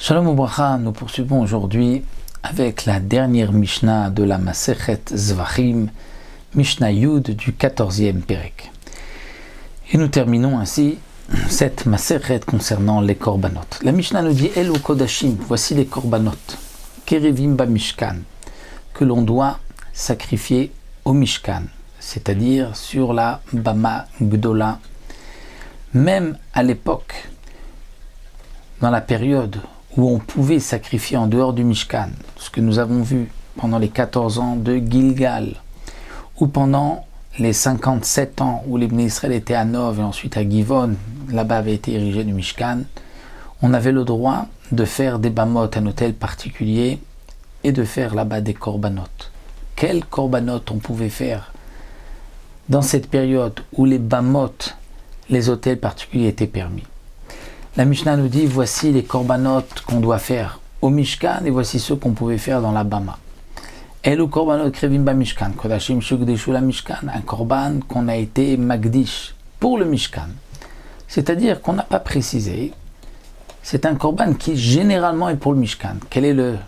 Shalom Ubracha, nous poursuivons aujourd'hui avec la dernière Mishnah de la Masechet Zvachim, Mishnah Yud du 14e Perek. Et nous terminons ainsi cette Masechet concernant les Korbanot. La Mishnah nous dit Elo Kodashim, voici les Korbanot, Kerevim ba Mishkan, que l'on doit sacrifier au Mishkan, c'est-à-dire sur la Bama Gdola. Même à l'époque, dans la période où on pouvait sacrifier en dehors du Mishkan, ce que nous avons vu pendant les 14 ans de Gilgal, ou pendant les 57 ans où les Bnei Israël étaient à Nov et ensuite à Givon, là-bas avait été érigé du Mishkan, on avait le droit de faire des bamot, un hôtel particulier, et de faire là-bas des korbanot. Quels korbanot on pouvait faire dans cette période où les bamot, les hôtels particuliers étaient permis? La Mishnah nous dit, voici les korbanot qu'on doit faire au Mishkan et voici ceux qu'on pouvait faire dans la Bama. Elu korbanot krevim ba Mishkan, kodashim shugdeshu la Mishkan, un korban qu'on a été magdish pour le Mishkan. C'est-à-dire qu'on n'a pas précisé, c'est un korban qui généralement est pour le Mishkan. Quel est le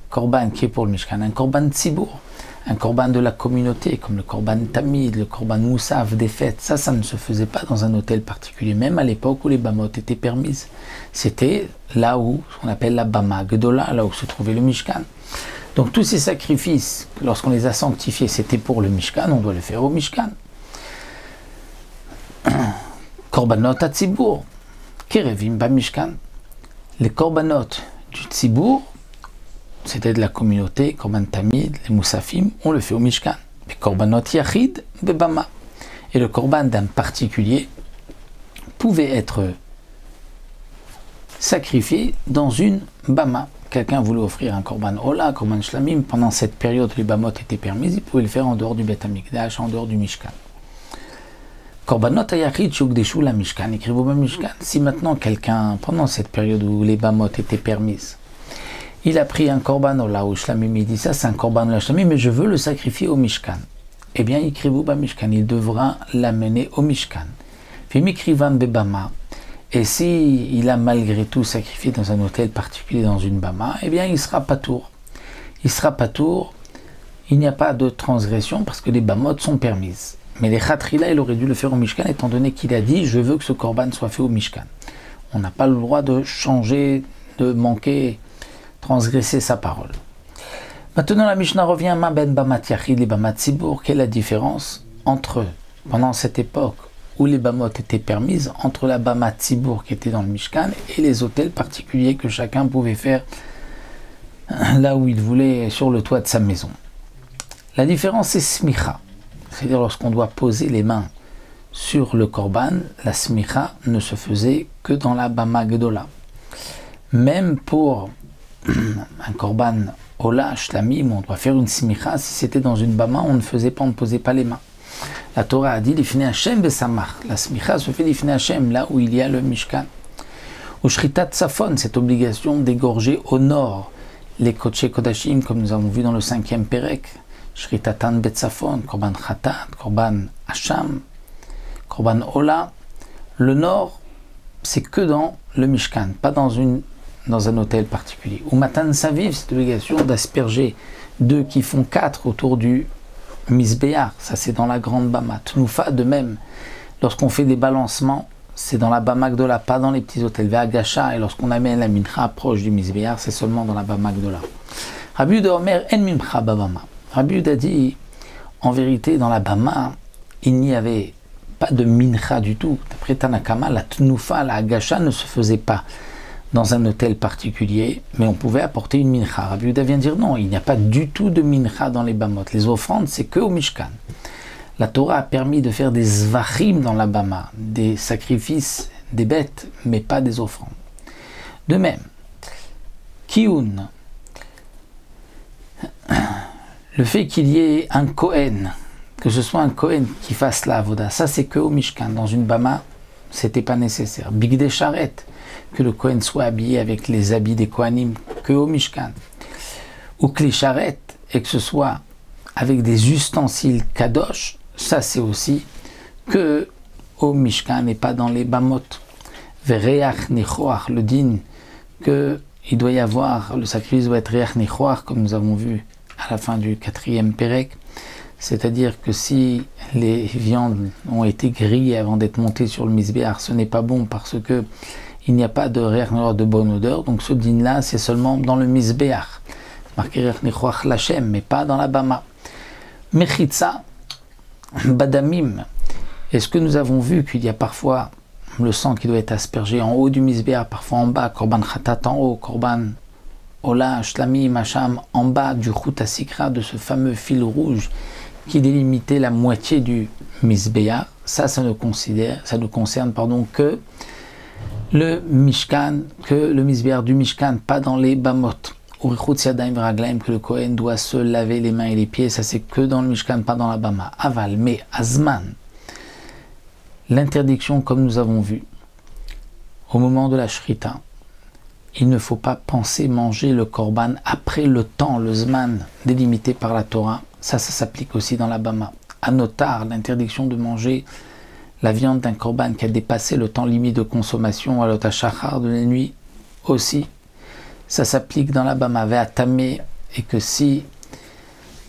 korban qui est pour le Mishkan? Un korban tzibour, un korban de la communauté, comme le korban tamid, le korban moussaf, des fêtes. Ça ne se faisait pas dans un hôtel particulier, même à l'époque où les bamot étaient permises. C'était là où, on appelle la bama gdola, là où se trouvait le Mishkan. Donc tous ces sacrifices, lorsqu'on les a sanctifiés, c'était pour le Mishkan, on doit le faire au Mishkan. Korbanot à tzibour, kerevim ba Mishkan. Les korbanot du tzibour, c'était de la communauté, korban tamid, les moussafim, on le fait au Mishkan. Les korbanot yachid, bebama. Et le korban d'un particulier pouvait être sacrifié dans une bama. Quelqu'un voulait offrir un korban ola, korban shlamim, pendant cette période où les bamot étaient permises, il pouvait le faire en dehors du Bet Hamikdash, en dehors du Mishkan. Korbanot yachid shugdeshu la Mishkan, écrivez-vous ba Mishkan. Si maintenant quelqu'un, pendant cette période où les bamot étaient permises, il a pris un korban ola ou shlamim, il dit ça c'est un korban ola shlamim, mais je veux le sacrifier au Mishkan. Eh bien, écrivez-vous ba Mishkan, il devra l'amener au Mishkan. Puis mikrivan bebama. Et si il a malgré tout sacrifié dans un hôtel particulier, dans une bama, eh bien il sera patour. Il sera patour, il n'y a pas de transgression parce que les bamot sont permises. Mais les khatrila, il aurait dû le faire au Mishkan étant donné qu'il a dit je veux que ce korban soit fait au Mishkan. On n'a pas le droit de changer, de manquer, transgresser sa parole. Maintenant la Mishnah revient ma ben bamat yachid et bamat tzibour. Quelle est la différence entre, pendant cette époque où les bamot étaient permises, entre la bama tzibour qui était dans le Mishkan et les hôtels particuliers que chacun pouvait faire là où il voulait sur le toit de sa maison. La différence c'est smicha, c'est-à-dire lorsqu'on doit poser les mains sur le korban, la smicha ne se faisait que dans la bama gdola. Même pour un korban ola shlamim, on doit faire une smicha, si c'était dans une bama, on ne faisait pas, on ne posait pas les mains. La Torah a dit l'ifnei Hashem besamach. La smicha se fait l'ifnei Hashem, là où il y a le Mishkan. Ou shritat safon, cette obligation d'égorger au nord les kodesh kodashim, comme nous avons vu dans le 5e Perek. Shritatan betzafon, korban khatat, korban hacham, korban ola. Le nord, c'est que dans le Mishkan, pas dans un hôtel particulier. Ou matan saviv, cette obligation d'asperger deux qui font 4 autour du Misbéar, ça c'est dans la grande Bama. Tnoufa de même, lorsqu'on fait des balancements, c'est dans la Bama Gdola, pas dans les petits hôtels. Ve'agasha, et lorsqu'on amène la mincha proche du Misbéar, c'est seulement dans la Bama Gdola. Rabbi Yehuda Omer, en mincha babama. Rabbi Yehuda dit, en vérité, dans la Bama, il n'y avait pas de mincha du tout. D'après Tanakama, la Tnoufa, la Agasha ne se faisait pas dans un hôtel particulier, mais on pouvait apporter une mincha. Rabbi Yehuda vient dire non, il n'y a pas du tout de mincha dans les bamot. Les offrandes, c'est que au Mishkan. La Torah a permis de faire des zvachim dans la bama, des sacrifices, des bêtes, mais pas des offrandes. De même, kiyun, le fait qu'il y ait un Kohen, que ce soit un Kohen qui fasse la avoda, ça c'est que au Mishkan. Dans une bama, c'était pas nécessaire. Bigdei sharet, que le Kohen soit habillé avec les habits des Kohanim, que au Mishkan. Ou Kli Sharet, et que ce soit avec des ustensiles kadosh, ça c'est aussi que au Mishkan et pas dans les bamot. Vereach nichoach, le din que il doit y avoir, le sacrifice doit être Reach Nichoach, comme nous avons vu à la fin du 4e Pérec, c'est-à-dire que si les viandes ont été grillées avant d'être montées sur le misbéach, ce n'est pas bon parce que il n'y a pas de Reach Nichoach de bonne odeur, donc ce din-là, c'est seulement dans le misbéach, marqué Reach Nichoach l'Hachem, mais pas dans la bama. Mechitza, badamim, est-ce que nous avons vu qu'il y a parfois le sang qui doit être aspergé en haut du misbéach, parfois en bas, korban khatat en haut, korban ola, shlamim, hacham en bas du chut hasikra, de ce fameux fil rouge qui délimitait la moitié du misbéach. Ça ne concerne que le mishkan, que le misbéach du mishkan, pas dans les bamot. Urichut yadayim raglaim, que le Kohen doit se laver les mains et les pieds, ça c'est que dans le mishkan, pas dans la bama. Aval, mais azman, l'interdiction, comme nous avons vu, au moment de la shrita, il ne faut pas penser manger le korban après le temps, le zman, délimité par la Torah. Ça s'applique aussi dans la bama. À notar, l'interdiction de manger la viande d'un korban qui a dépassé le temps limite de consommation, à l'otachachar de la nuit aussi, ça s'applique dans la bama. Ve'atamé, et que si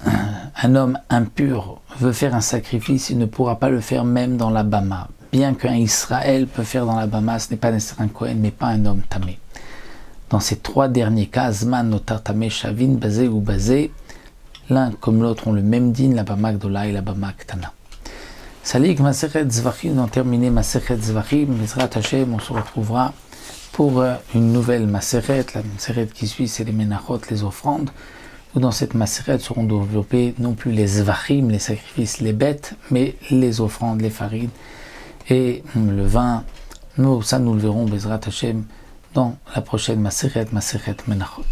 un homme impur veut faire un sacrifice, il ne pourra pas le faire même dans la bama. Bien qu'un Israël peut faire dans la bama, ce n'est pas nécessairement un Kohen, mais pas un homme tamé. Dans ces trois derniers cas, Zman, Notar, Tamé, Shavin, Bazé ou Bazé, l'un comme l'autre ont le même din, la bama Gdola et la bama Ktana. Salik, Masechet Zvachim, nous avons terminé Masechet Zvachim, Bezrat Hashem, on se retrouvera pour une nouvelle Masechet. La Masechet qui suit, c'est les Menachot, les offrandes, où dans cette Masechet seront développés non plus les Zvachim, les sacrifices, les bêtes, mais les offrandes, les farines et le vin. Nous le verrons, Bezrat Hashem, dans la prochaine Masechet Menachot.